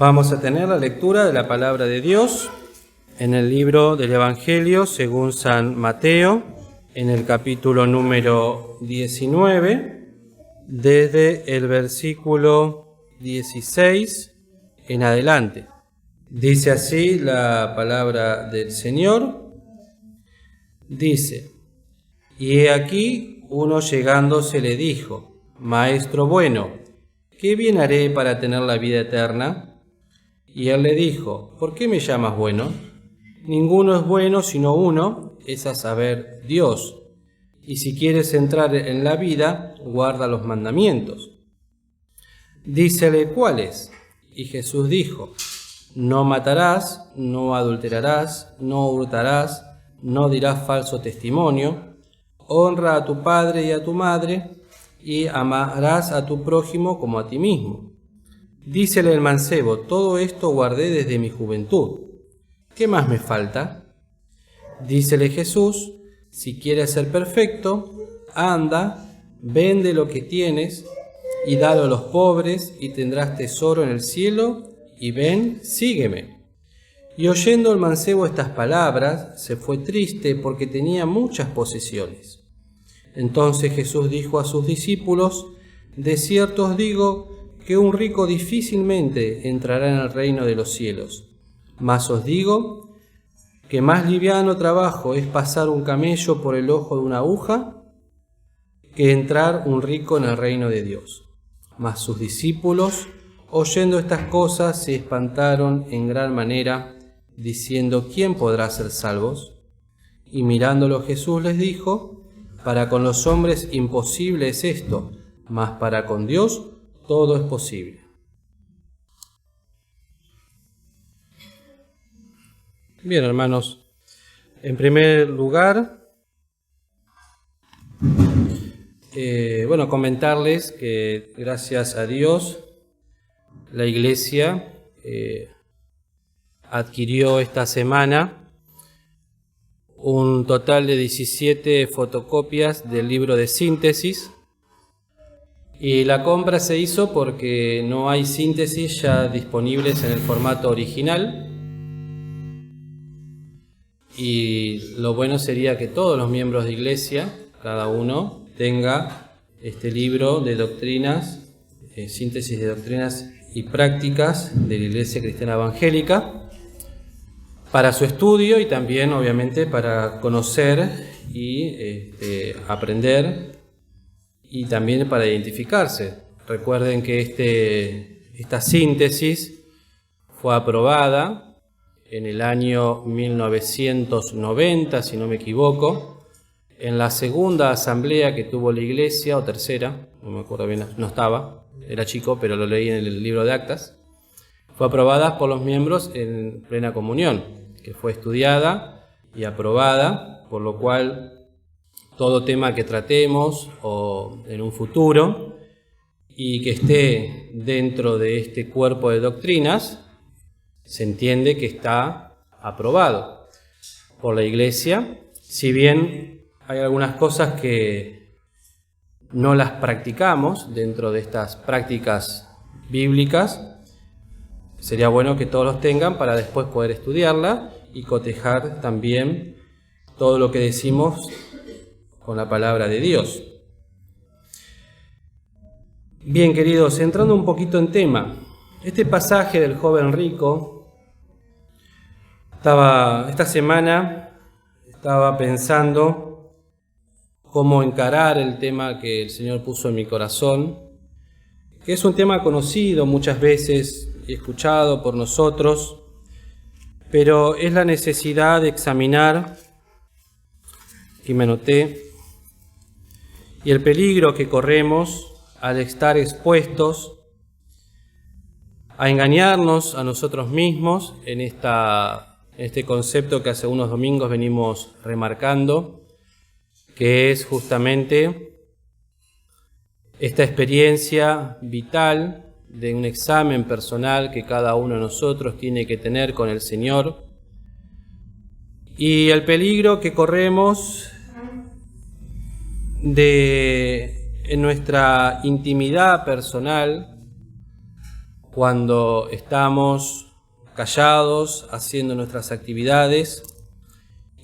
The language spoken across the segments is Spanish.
Vamos a tener la lectura de la palabra de Dios en el libro del Evangelio según San Mateo, en el capítulo número 19, desde el versículo 16 en adelante. Dice así la palabra del Señor. Dice: Y he aquí, uno llegándose le dijo: Maestro bueno, ¿qué bien haré para tener la vida eterna? Y él le dijo: ¿Por qué me llamas bueno? Ninguno es bueno sino uno, es a saber, Dios. Y si quieres entrar en la vida, guarda los mandamientos. Dícele: ¿cuáles? Y Jesús dijo: No matarás, no adulterarás, no hurtarás, no dirás falso testimonio, honra a tu padre y a tu madre, y amarás a tu prójimo como a ti mismo. Dícele el mancebo: todo esto guardé desde mi juventud. ¿Qué más me falta? Dícele Jesús: si quieres ser perfecto, anda, vende lo que tienes y dalo a los pobres, y tendrás tesoro en el cielo, y ven, sígueme. Y oyendo el mancebo estas palabras, se fue triste porque tenía muchas posesiones. Entonces Jesús dijo a sus discípulos: de cierto os digo que un rico difícilmente entrará en el reino de los cielos. Mas os digo que más liviano trabajo es pasar un camello por el ojo de una aguja que entrar un rico en el reino de Dios. Mas sus discípulos, oyendo estas cosas, se espantaron en gran manera, diciendo: ¿quién podrá ser salvos? Y mirándolo Jesús les dijo: para con los hombres imposible es esto, mas para con Dios todo es posible. Bien, hermanos, en primer lugar, comentarles que gracias a Dios la Iglesia adquirió esta semana un total de 17 fotocopias del libro de síntesis. Y la compra se hizo porque no hay síntesis ya disponibles en el formato original. Y lo bueno sería que todos los miembros de Iglesia, cada uno, tenga este libro de doctrinas, síntesis de doctrinas y prácticas de la Iglesia Cristiana Evangélica, para su estudio y también, obviamente, para conocer y aprender, y también para identificarse. Recuerden que esta síntesis fue aprobada en el año 1990, si no me equivoco, en la segunda asamblea que tuvo la Iglesia, o tercera, no me acuerdo bien, no estaba, era chico, pero lo leí en el libro de actas. Fue aprobada por los miembros en plena comunión, que fue estudiada y aprobada, por lo cual todo tema que tratemos o en un futuro y que esté dentro de este cuerpo de doctrinas, se entiende que está aprobado por la Iglesia, si bien hay algunas cosas que no las practicamos dentro de estas prácticas bíblicas. Sería bueno que todos los tengan para después poder estudiarla y cotejar también todo lo que decimos con la palabra de Dios. Bien, queridos, entrando un poquito en tema, este pasaje del joven rico, esta semana estaba pensando cómo encarar el tema que el Señor puso en mi corazón, que es un tema conocido muchas veces y escuchado por nosotros, pero es la necesidad de examinar, aquí me anoté, y el peligro que corremos al estar expuestos a engañarnos a nosotros mismos en este concepto que hace unos domingos venimos remarcando, que es justamente esta experiencia vital de un examen personal que cada uno de nosotros tiene que tener con el Señor, y el peligro que corremos en nuestra intimidad personal cuando estamos callados, haciendo nuestras actividades,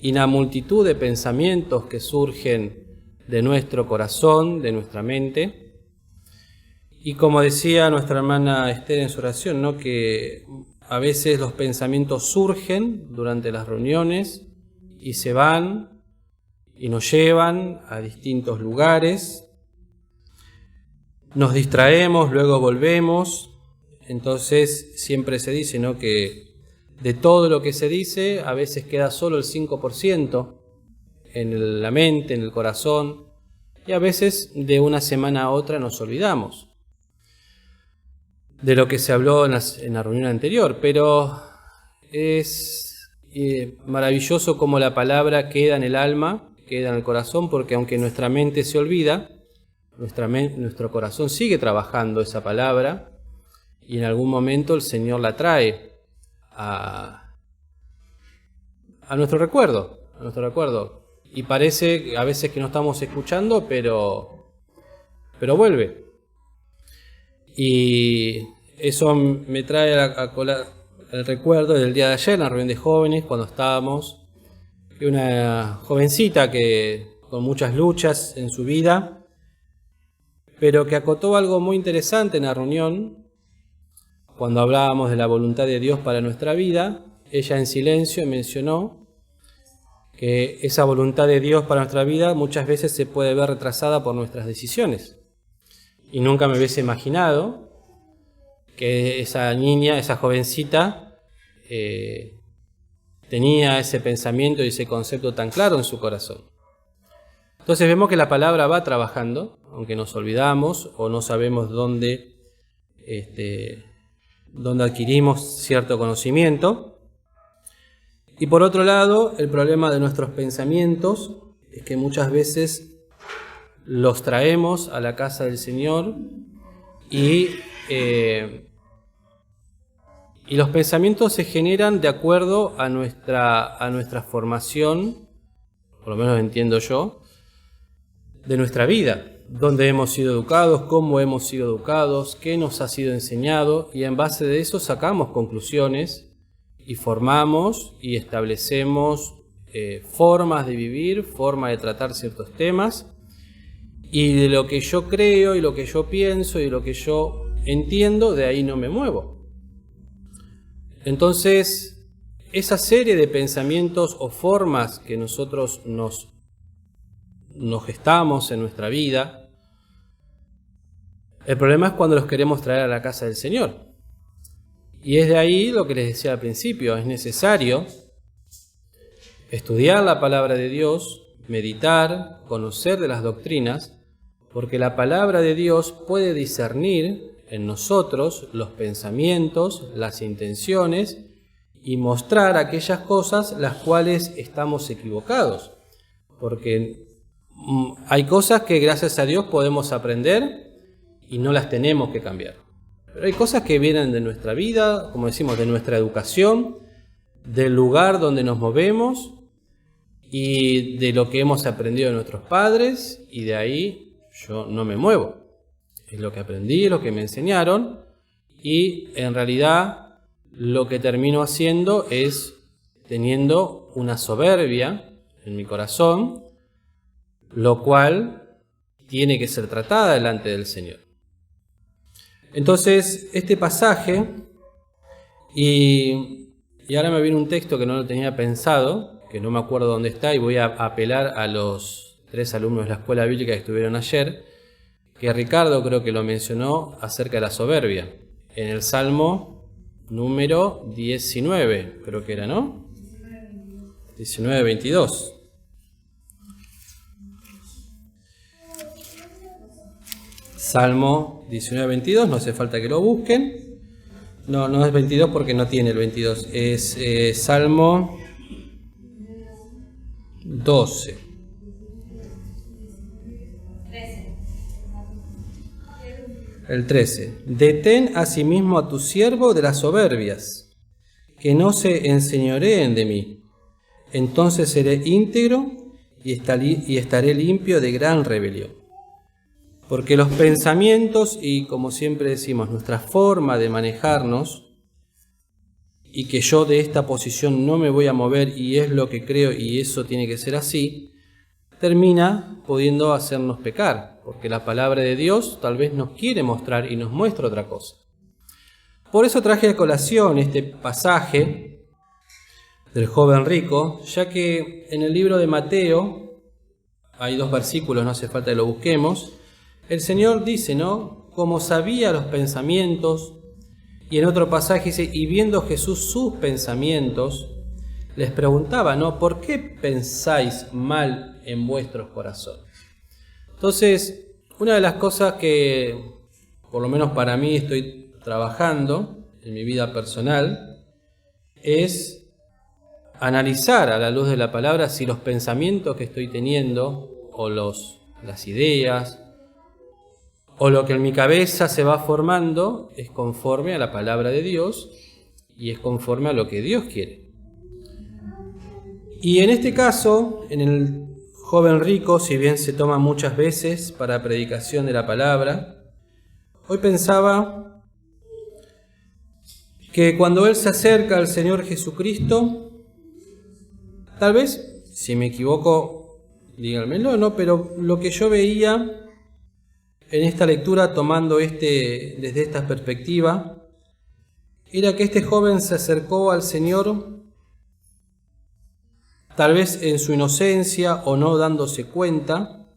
y la multitud de pensamientos que surgen de nuestro corazón, de nuestra mente. Y como decía nuestra hermana Esther en su oración, ¿no?, que a veces los pensamientos surgen durante las reuniones y se van y nos llevan a distintos lugares. Nos distraemos, luego volvemos. Entonces siempre se dice, ¿no?, que de todo lo que se dice a veces queda solo el 5% en la mente, en el corazón, y a veces de una semana a otra nos olvidamos de lo que se habló en la reunión anterior, pero es maravilloso cómo la palabra queda en el alma, queda en el corazón, porque aunque nuestra mente se olvida, nuestro corazón sigue trabajando esa palabra y en algún momento el Señor la trae a nuestro recuerdo. Y parece a veces que no estamos escuchando, pero vuelve. Y eso me trae el recuerdo del día de ayer, en la reunión de jóvenes, cuando estábamos, una jovencita que con muchas luchas en su vida, pero que acotó algo muy interesante en la reunión, cuando hablábamos de la voluntad de Dios para nuestra vida. Ella en silencio mencionó que esa voluntad de Dios para nuestra vida muchas veces se puede ver retrasada por nuestras decisiones. Y nunca me hubiese imaginado que esa niña, esa jovencita, tenía ese pensamiento y ese concepto tan claro en su corazón. Entonces vemos que la palabra va trabajando, aunque nos olvidamos o no sabemos dónde adquirimos cierto conocimiento. Y por otro lado, el problema de nuestros pensamientos es que muchas veces los traemos a la casa del Señor y los pensamientos se generan de acuerdo a nuestra formación, por lo menos entiendo yo, de nuestra vida, dónde hemos sido educados, cómo hemos sido educados, qué nos ha sido enseñado, y en base de eso sacamos conclusiones y formamos y establecemos formas de vivir, formas de tratar ciertos temas. Y de lo que yo creo y lo que yo pienso y lo que yo entiendo, de ahí no me muevo. Entonces, esa serie de pensamientos o formas que nosotros nos gestamos en nuestra vida, el problema es cuando los queremos traer a la casa del Señor. Y es de ahí lo que les decía al principio, es necesario estudiar la palabra de Dios, meditar, conocer de las doctrinas, porque la palabra de Dios puede discernir en nosotros los pensamientos, las intenciones y mostrar aquellas cosas las cuales estamos equivocados. Porque hay cosas que gracias a Dios podemos aprender y no las tenemos que cambiar. Pero hay cosas que vienen de nuestra vida, como decimos, de nuestra educación, del lugar donde nos movemos y de lo que hemos aprendido de nuestros padres, y de ahí yo no me muevo. Es lo que aprendí, es lo que me enseñaron, y en realidad lo que termino haciendo es teniendo una soberbia en mi corazón, lo cual tiene que ser tratada delante del Señor. Entonces, este pasaje, y ahora me viene un texto que no lo tenía pensado, que no me acuerdo dónde está, y voy a apelar a los 3 alumnos de la escuela bíblica que estuvieron ayer, que Ricardo creo que lo mencionó acerca de la soberbia, en el Salmo número 19, creo que era, ¿no? 19:22. Salmo 19:22, no hace falta que lo busquen. No es 22 porque no tiene el 22. Es Salmo 12. El 13. Detén asimismo a tu siervo de las soberbias, que no se enseñoreen de mí. Entonces seré íntegro y estaré limpio de gran rebelión. Porque los pensamientos y, como siempre decimos, nuestra forma de manejarnos, y que yo de esta posición no me voy a mover y es lo que creo y eso tiene que ser así, termina pudiendo hacernos pecar, porque la palabra de Dios tal vez nos quiere mostrar y nos muestra otra cosa. Por eso traje a colación este pasaje del joven rico, ya que en el libro de Mateo, hay 2 versículos, no hace falta que lo busquemos, el Señor dice, ¿no?, como sabía los pensamientos, y en otro pasaje dice, y viendo Jesús sus pensamientos, les preguntaba, ¿no?, ¿por qué pensáis mal en vuestros corazones? Entonces, una de las cosas que, por lo menos para mí, estoy trabajando en mi vida personal, es analizar a la luz de la palabra si los pensamientos que estoy teniendo, o las ideas, o lo que en mi cabeza se va formando, es conforme a la palabra de Dios y es conforme a lo que Dios quiere. Y en este caso, en el joven rico, si bien se toma muchas veces para predicación de la palabra, hoy pensaba que cuando él se acerca al Señor Jesucristo, tal vez, si me equivoco, díganmelo, ¿no?, pero lo que yo veía en esta lectura, tomando desde esta perspectiva, era que este joven se acercó al Señor, tal vez en su inocencia o no dándose cuenta,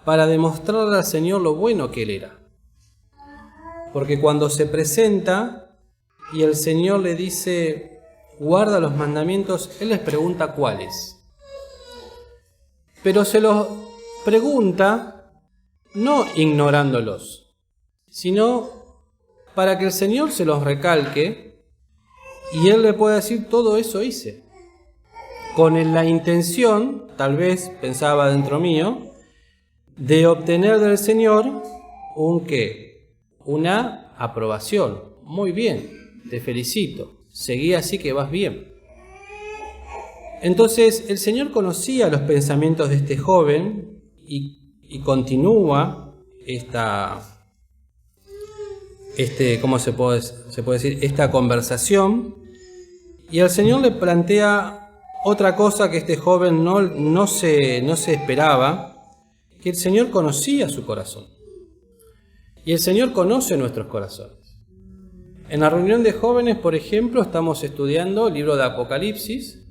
para demostrarle al Señor lo bueno que Él era. Porque cuando se presenta y el Señor le dice, guarda los mandamientos, Él les pregunta cuáles. Pero se los pregunta no ignorándolos, sino para que el Señor se los recalque y Él le pueda decir, todo eso hice. Con la intención, tal vez pensaba dentro mío, de obtener del Señor una aprobación. Muy bien, te felicito, seguí así que vas bien. Entonces el Señor conocía los pensamientos de este joven y continúa ¿cómo se puede decir? Esta conversación, y el Señor le plantea otra cosa que este joven no se esperaba, que el Señor conocía su corazón. Y el Señor conoce nuestros corazones. En la reunión de jóvenes, por ejemplo, estamos estudiando el libro de Apocalipsis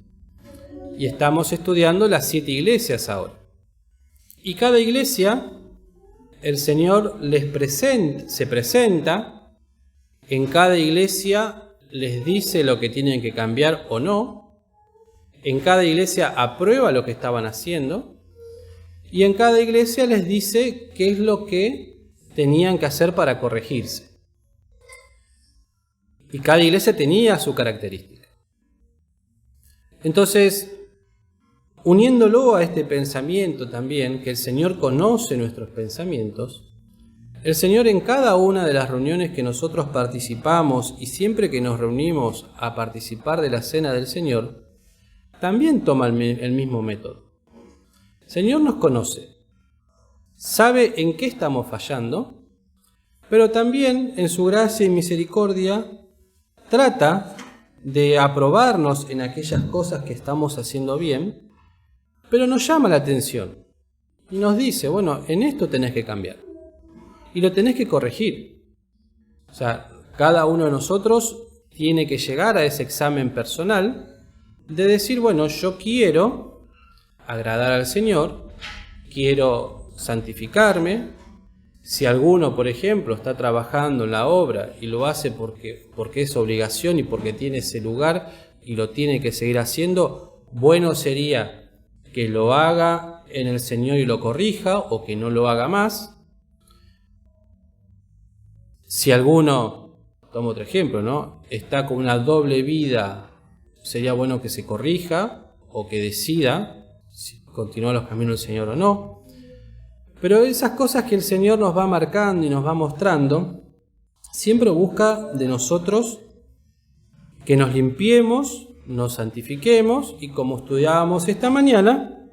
y estamos estudiando las 7 iglesias ahora. Y cada iglesia, el Señor se presenta, en cada iglesia les dice lo que tienen que cambiar o no, en cada iglesia aprueba lo que estaban haciendo, y en cada iglesia les dice qué es lo que tenían que hacer para corregirse. Y cada iglesia tenía su característica. Entonces, uniéndolo a este pensamiento también, que el Señor conoce nuestros pensamientos, el Señor en cada una de las reuniones que nosotros participamos y siempre que nos reunimos a participar de la cena del Señor, también toma el mismo método. El Señor nos conoce, sabe en qué estamos fallando, pero también en su gracia y misericordia trata de aprobarnos en aquellas cosas que estamos haciendo bien, pero nos llama la atención y nos dice, bueno, en esto tenés que cambiar y lo tenés que corregir. O sea, cada uno de nosotros tiene que llegar a ese examen personal de decir, bueno, yo quiero agradar al Señor, quiero santificarme. Si alguno, por ejemplo, está trabajando en la obra y lo hace porque es obligación y porque tiene ese lugar y lo tiene que seguir haciendo, bueno sería que lo haga en el Señor y lo corrija, o que no lo haga más. Si alguno, tomo otro ejemplo, ¿no?, está con una doble vida, sería bueno que se corrija o que decida si continúa los caminos del Señor o no. Pero esas cosas que el Señor nos va marcando y nos va mostrando, siempre busca de nosotros que nos limpiemos, nos santifiquemos y, como estudiábamos esta mañana,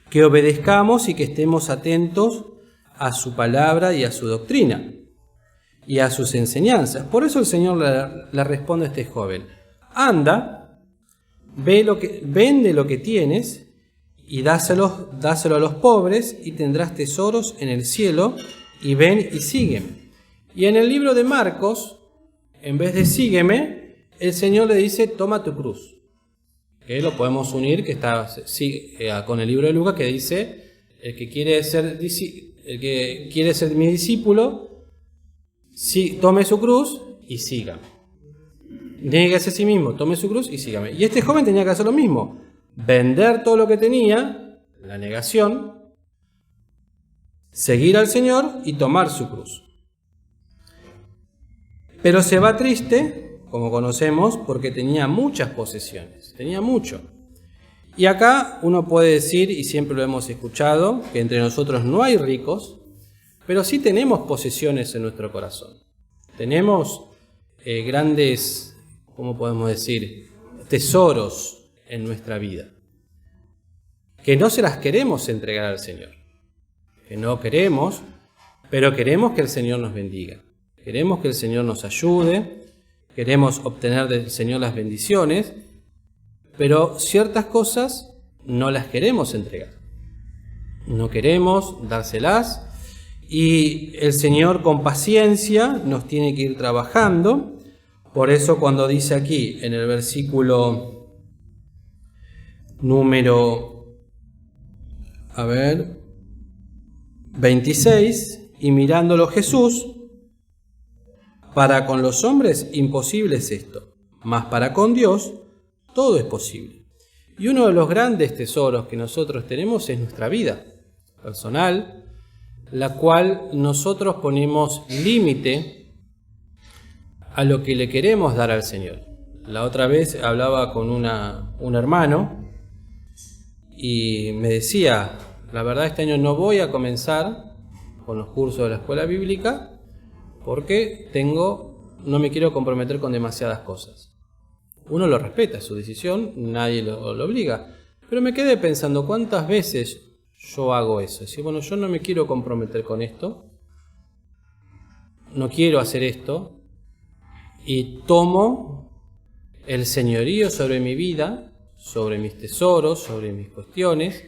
que obedezcamos y que estemos atentos a su palabra y a su doctrina y a sus enseñanzas. Por eso el Señor le responde a este joven: anda, vende lo que tienes y dáselo a los pobres y tendrás tesoros en el cielo, y ven y sígueme. Y en el libro de Marcos, en vez de sígueme, el Señor le dice: toma tu cruz. Que lo podemos unir con el libro de Lucas, que dice: el que quiere ser mi discípulo, tome su cruz y sígame. Niéguese a sí mismo, tome su cruz y sígame. Y este joven tenía que hacer lo mismo: vender todo lo que tenía, la negación, seguir al Señor y tomar su cruz. Pero se va triste, como conocemos, porque tenía muchas posesiones, tenía mucho. Y acá uno puede decir, y siempre lo hemos escuchado, que entre nosotros no hay ricos, pero sí tenemos posesiones en nuestro corazón. Tenemos grandes, ¿cómo podemos decir?, tesoros en nuestra vida, que no se las queremos entregar al Señor, que no queremos, pero queremos que el Señor nos bendiga, queremos que el Señor nos ayude, queremos obtener del Señor las bendiciones, pero ciertas cosas no las queremos entregar, no queremos dárselas, y el Señor con paciencia nos tiene que ir trabajando. Por eso cuando dice aquí en el versículo número 26, y mirándolo Jesús: para con los hombres imposible es esto, mas para con Dios todo es posible. Y uno de los grandes tesoros que nosotros tenemos es nuestra vida personal, la cual nosotros ponemos límite a lo que le queremos dar al Señor. La otra vez hablaba con un hermano y me decía: la verdad, este año no voy a comenzar con los cursos de la escuela bíblica porque no me quiero comprometer con demasiadas cosas. Uno lo respeta, es su decisión, nadie lo obliga, pero me quedé pensando cuántas veces yo hago eso. Es decir, bueno, yo no me quiero comprometer con esto, no quiero hacer esto, y tomo el señorío sobre mi vida, sobre mis tesoros, sobre mis cuestiones,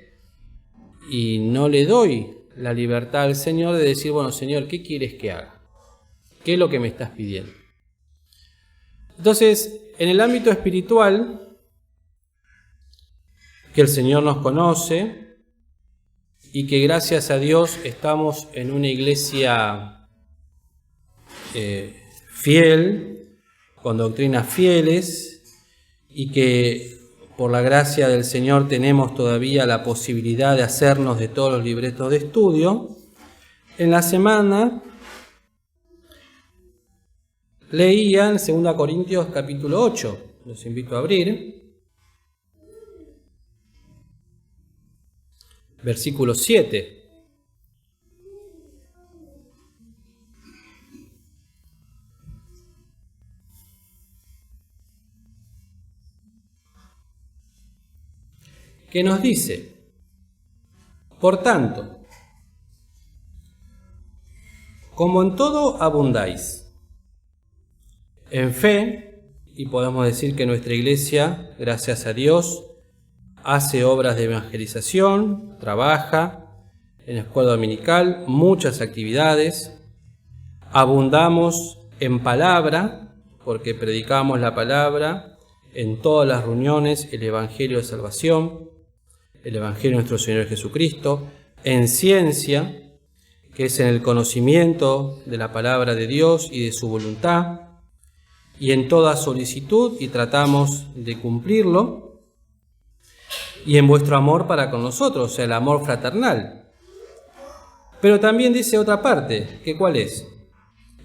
y no le doy la libertad al Señor de decir: bueno, Señor, ¿qué quieres que haga? ¿Qué es lo que me estás pidiendo? Entonces, en el ámbito espiritual, que el Señor nos conoce y que gracias a Dios estamos en una iglesia fiel, con doctrinas fieles, y que por la gracia del Señor tenemos todavía la posibilidad de hacernos de todos los libretos de estudio. En la semana leía en 2 Corintios capítulo 8, los invito a abrir, versículo 7. Que nos dice: por tanto, como en todo abundáis, en fe, y podemos decir que nuestra iglesia, gracias a Dios, hace obras de evangelización, trabaja en la escuela dominical, muchas actividades, abundamos en palabra, porque predicamos la palabra en todas las reuniones, el Evangelio de Salvación, el Evangelio de nuestro Señor Jesucristo, en ciencia, que es en el conocimiento de la palabra de Dios y de su voluntad, y en toda solicitud, y tratamos de cumplirlo, y en vuestro amor para con nosotros, o sea, el amor fraternal. Pero también dice otra parte, que ¿cuál es?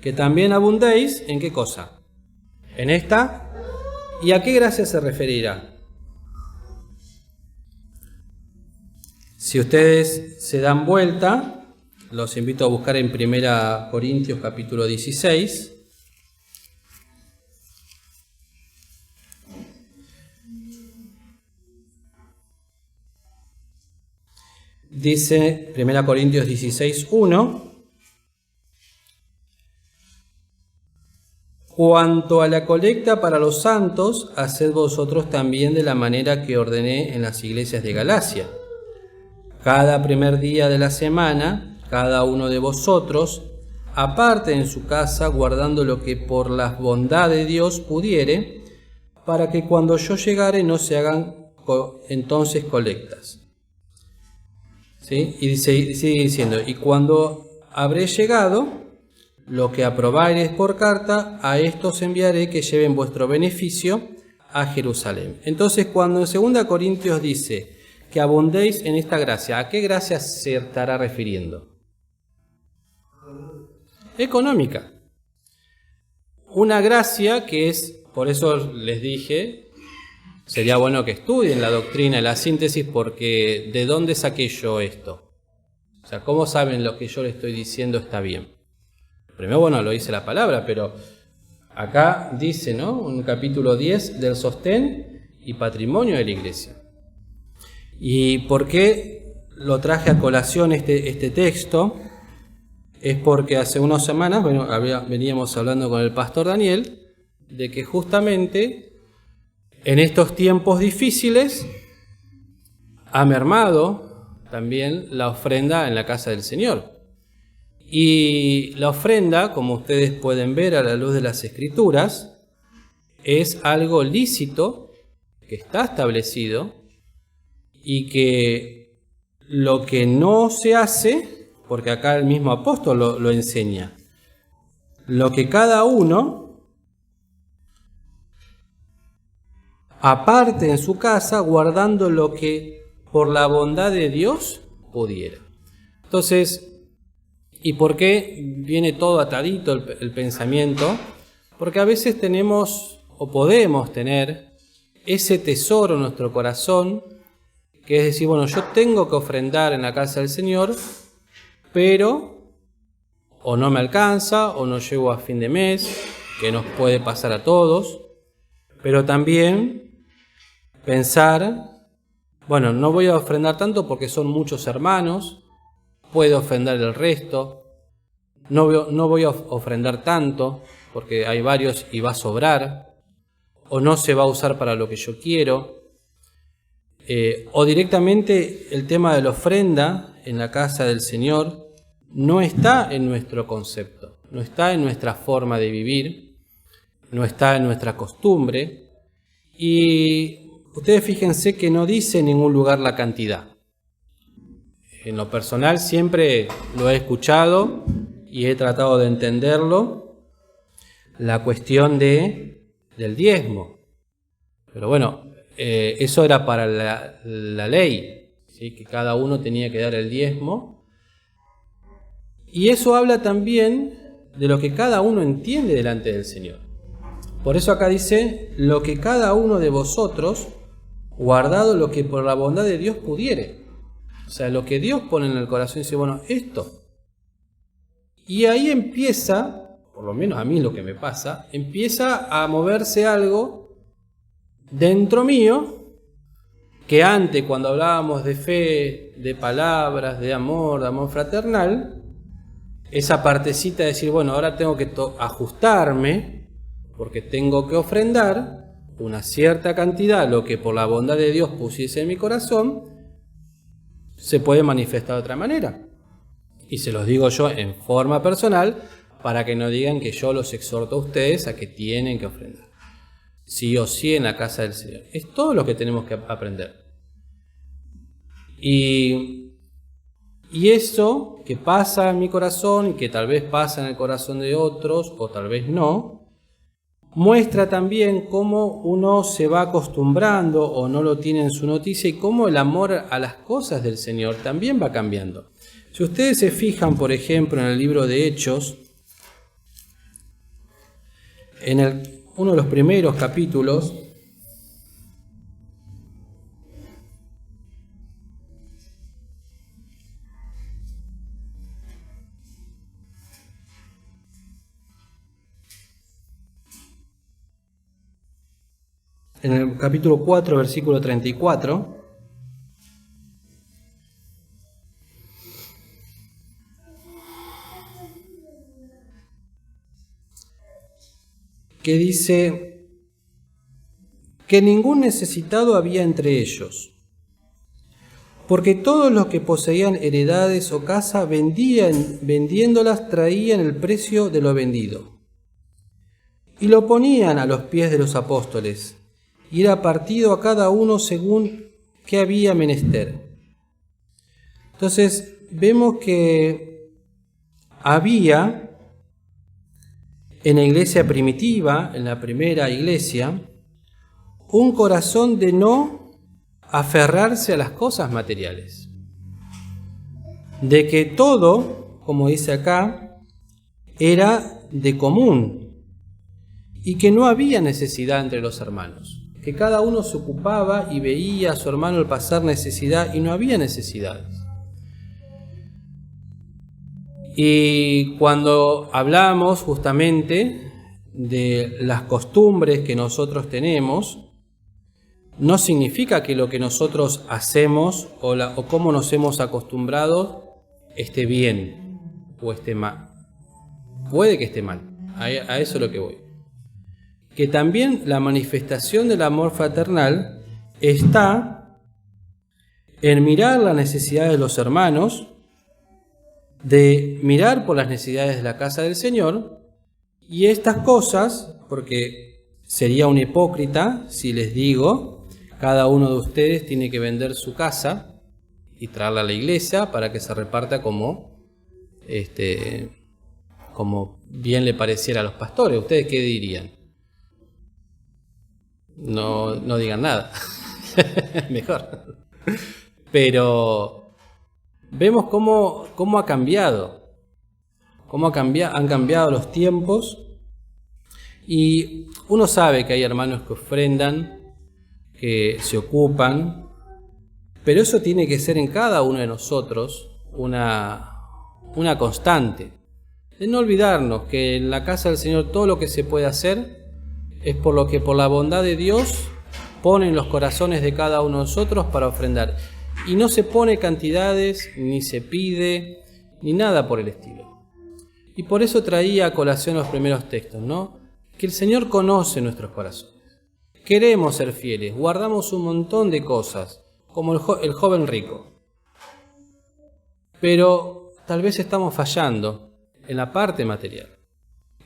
Que también abundéis, ¿en qué cosa? En esta. ¿Y a qué gracia se referirá? Si ustedes se dan vuelta, los invito a buscar en 1 Corintios capítulo 16. dice 1 Corintios 16:1: cuanto a la colecta para los santos, haced vosotros también de la manera que ordené en las iglesias de Galacia. Cada primer día de la semana, cada uno de vosotros aparte en su casa, guardando lo que por la bondad de Dios pudiere, para que cuando yo llegare no se hagan entonces colectas. ¿Sí? Y sigue diciendo: y cuando habré llegado, lo que aprobáis por carta, a estos enviaré que lleven vuestro beneficio a Jerusalén. Entonces, cuando en 2 Corintios dice que abundéis en esta gracia, ¿a qué gracia se estará refiriendo? Económica. Una gracia que es, por eso les dije, sería bueno que estudien la doctrina y la síntesis, porque ¿de dónde saqué yo esto? O sea, ¿cómo saben lo que yo les estoy diciendo está bien? Primero, bueno, lo dice la palabra, pero acá dice, ¿no? En el capítulo 10 del sostén y patrimonio de la iglesia. ¿Y por qué lo traje a colación este texto? Es porque hace unas semanas, bueno, veníamos hablando con el pastor Daniel, de que justamente en estos tiempos difíciles ha mermado también la ofrenda en la casa del Señor. Y la ofrenda, como ustedes pueden ver a la luz de las Escrituras, es algo lícito, que está establecido, y que lo que no se hace, porque acá el mismo apóstol lo enseña, lo que cada uno aparte en su casa, guardando lo que por la bondad de Dios pudiera. Entonces, ¿y por qué viene todo atadito el pensamiento? Porque a veces tenemos o podemos tener ese tesoro en nuestro corazón, que es decir, bueno, yo tengo que ofrendar en la casa del Señor, pero o no me alcanza o no llego a fin de mes, que nos puede pasar a todos, pero también pensar, bueno, no voy a ofrendar tanto porque son muchos hermanos, puedo ofrendar el resto, no voy a ofrendar tanto porque hay varios y va a sobrar, o no se va a usar para lo que yo quiero, o directamente el tema de la ofrenda en la casa del Señor no está en nuestro concepto, no está en nuestra forma de vivir, no está en nuestra costumbre, y ustedes fíjense que no dice en ningún lugar la cantidad. En lo personal siempre lo he escuchado y he tratado de entenderlo, la cuestión del diezmo. Pero bueno, eso era para la ley, ¿sí? Que cada uno tenía que dar el diezmo. Y eso habla también de lo que cada uno entiende delante del Señor. Por eso acá dice, lo que cada uno de vosotros, guardado lo que por la bondad de Dios pudiere. O sea, lo que Dios pone en el corazón, dice, bueno, esto. Y ahí empieza, por lo menos a mí lo que me pasa, empieza a moverse algo dentro mío, que antes cuando hablábamos de fe, de palabras, de amor fraternal, esa partecita de decir, bueno, ahora tengo que ajustarme, porque tengo que ofrendar una cierta cantidad, lo que por la bondad de Dios pusiese en mi corazón, se puede manifestar de otra manera. Y se los digo yo en forma personal, para que no digan que yo los exhorto a ustedes a que tienen que ofrendar. Sí o sí en la casa del Señor. Es todo lo que tenemos que aprender. Y eso que pasa en mi corazón y que tal vez pasa en el corazón de otros, o tal vez no, muestra también cómo uno se va acostumbrando o no lo tiene en su noticia y cómo el amor a las cosas del Señor también va cambiando. Si ustedes se fijan, por ejemplo, en el libro de Hechos, en uno de los primeros capítulos, en el capítulo 4, versículo 34, que dice que ningún necesitado había entre ellos, porque todos los que poseían heredades o casa vendiéndolas traían el precio de lo vendido y lo ponían a los pies de los apóstoles, y era partido a cada uno según que había menester. Entonces vemos que había en la iglesia primitiva, en la primera iglesia, un corazón de no aferrarse a las cosas materiales, de que todo, como dice acá, era de común y que no había necesidad entre los hermanos, que cada uno se ocupaba y veía a su hermano al pasar necesidad y no había necesidades. Y cuando hablamos justamente de las costumbres que nosotros tenemos, no significa que lo que nosotros hacemos o cómo nos hemos acostumbrado esté bien o esté mal. Puede que esté mal, a eso es lo que voy. Que también la manifestación del amor fraternal está en mirar las necesidades de los hermanos, de mirar por las necesidades de la casa del Señor, y estas cosas, porque sería un hipócrita si les digo, cada uno de ustedes tiene que vender su casa y traerla a la iglesia para que se reparta como bien le pareciera a los pastores. ¿Ustedes qué dirían? No digan nada. Mejor. Pero vemos cómo ha cambiado. Han cambiado los tiempos. Y uno sabe que hay hermanos que ofrendan, que se ocupan, pero eso tiene que ser en cada uno de nosotros una constante, de no olvidarnos que en la casa del Señor todo lo que se puede hacer es por lo que por la bondad de Dios pone en los corazones de cada uno de nosotros para ofrendar, y no se pone cantidades, ni se pide, ni nada por el estilo. Y por eso traía a colación los primeros textos, ¿no? Que el Señor conoce nuestros corazones. Queremos ser fieles, guardamos un montón de cosas, como el joven rico. Pero tal vez estamos fallando en la parte material,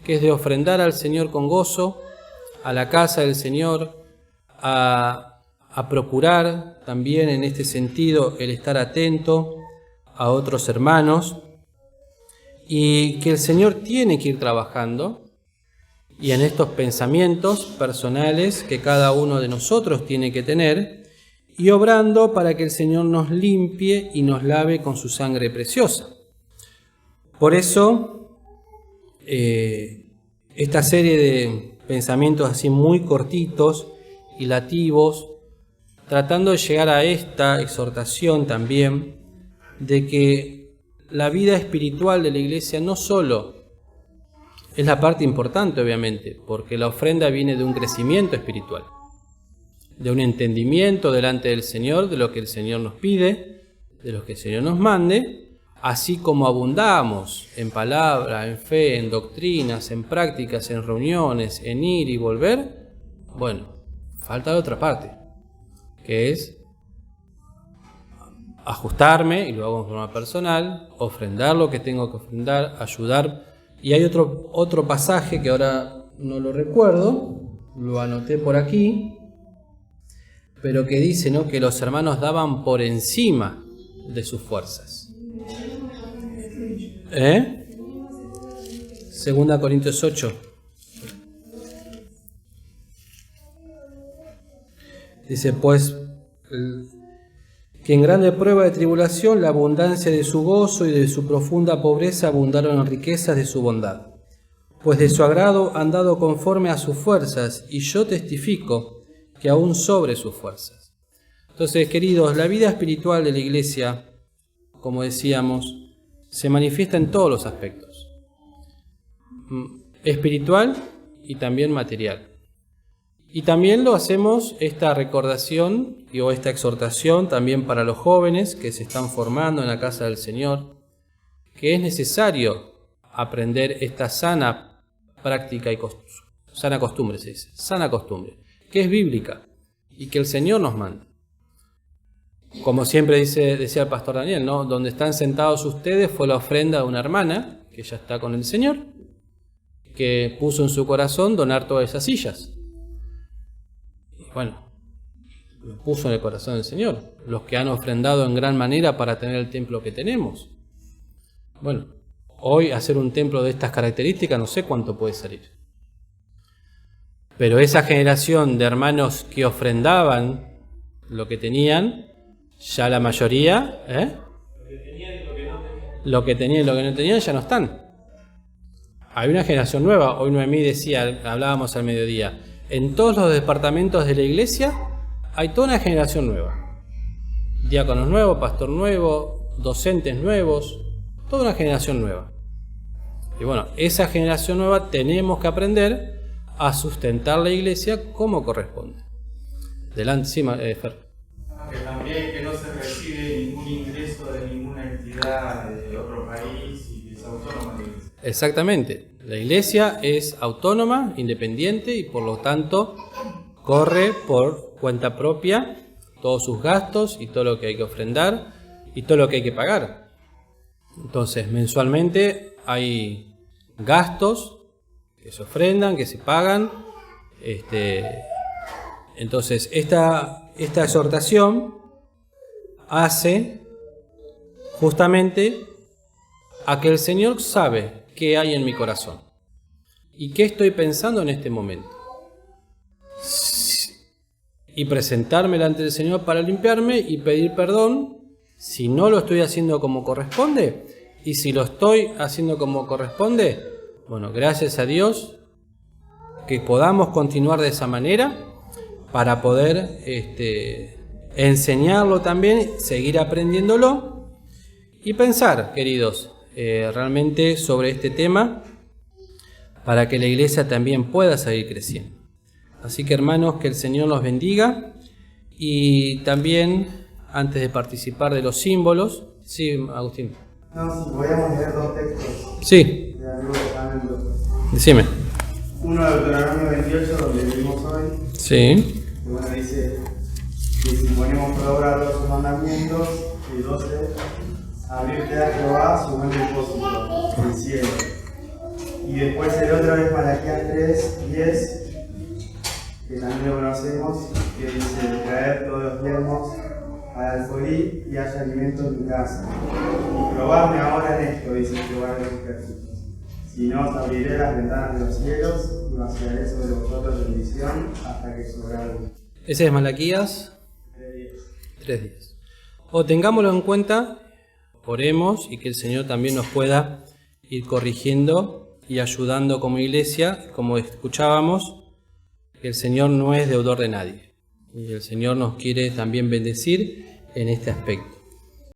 que es de ofrendar al Señor con gozo, a la casa del Señor, a procurar también en este sentido el estar atento a otros hermanos, y que el Señor tiene que ir trabajando y en estos pensamientos personales que cada uno de nosotros tiene que tener, y obrando para que el Señor nos limpie y nos lave con su sangre preciosa. Por eso, esta serie de pensamientos así muy cortitos, hilativos, tratando de llegar a esta exhortación también, de que la vida espiritual de la iglesia no solo es la parte importante, obviamente, porque la ofrenda viene de un crecimiento espiritual, de un entendimiento delante del Señor, de lo que el Señor nos pide, de lo que el Señor nos mande, así como abundamos en palabra, en fe, en doctrinas, en prácticas, en reuniones, en ir y volver. Bueno, falta la otra parte, que es ajustarme, y lo hago en forma personal, ofrendar lo que tengo que ofrendar, ayudar. Y hay otro pasaje que ahora no lo recuerdo, lo anoté por aquí, pero que dice, ¿no?, que los hermanos daban por encima de sus fuerzas. 2 Corintios 8. Dice, pues, que en grande prueba de tribulación la abundancia de su gozo y de su profunda pobreza abundaron en riquezas de su bondad. Pues de su agrado han dado conforme a sus fuerzas, y yo testifico que aún sobre sus fuerzas. Entonces, queridos, la vida espiritual de la iglesia, como decíamos, se manifiesta en todos los aspectos. Espiritual y también material. Y también lo hacemos esta recordación o esta exhortación también para los jóvenes que se están formando en la casa del Señor, que es necesario aprender esta sana práctica y sana costumbre se dice, sana costumbre, que es bíblica y que el Señor nos manda. Como siempre decía el pastor Daniel, ¿no? Donde están sentados ustedes fue la ofrenda de una hermana, que ya está con el Señor, que puso en su corazón donar todas esas sillas. Y bueno, lo puso en el corazón del Señor, los que han ofrendado en gran manera para tener el templo que tenemos. Bueno, hoy hacer un templo de estas características no sé cuánto puede salir. Pero esa generación de hermanos que ofrendaban lo que tenían, ya la mayoría, lo que tenían y lo que no tenían ya no están. Hay una generación nueva. Hoy Noemí decía, hablábamos al mediodía, en todos los departamentos de la iglesia hay toda una generación nueva. Diáconos nuevos, pastor nuevo, docentes nuevos, toda una generación nueva. Y bueno, esa generación nueva tenemos que aprender a sustentar la iglesia como corresponde. Delante, sí, Fer. Que también que no se recibe ningún ingreso de ninguna entidad de otro país y que es autónoma de la iglesia. Exactamente. La iglesia es autónoma, independiente y por lo tanto corre por cuenta propia todos sus gastos y todo lo que hay que ofrendar y todo lo que hay que pagar. Entonces, mensualmente hay gastos que se ofrendan, que se pagan. Entonces, esta exhortación hace justamente a que el Señor sabe qué hay en mi corazón y qué estoy pensando en este momento. Y presentarme delante del Señor para limpiarme y pedir perdón si no lo estoy haciendo como corresponde. Y si lo estoy haciendo como corresponde, bueno, gracias a Dios que podamos continuar de esa manera para poder enseñarlo también, seguir aprendiéndolo y pensar, queridos, realmente sobre este tema para que la iglesia también pueda seguir creciendo. Así que, hermanos, que el Señor los bendiga. Y también, antes de participar de los símbolos, sí, Agustín. No, si podíamos leer dos textos. Sí. De algo tremendo. Decime. Uno de Deuteronomio 28, donde vivimos hoy. Sí. Que bueno, dice que si ponemos por obra todos sus mandamientos, y 12, abrirte a Jehová su buen depósito, el cielo. Y después el otro es Malaquías 3, 10, que también lo conocemos, que dice, traer todos los yermos al alfolí y haya alimento en mi casa. Y probadme ahora en esto, dice Jehová de los ejércitos. Si no, os abriré las ventanas de los cielos y vaciaré sobre vosotros bendición hasta que sobreabunde. Ese es Malaquías 3:10. O tengámoslo en cuenta, oremos y que el Señor también nos pueda ir corrigiendo y ayudando como iglesia, como escuchábamos, que el Señor no es deudor de nadie. Y el Señor nos quiere también bendecir en este aspecto.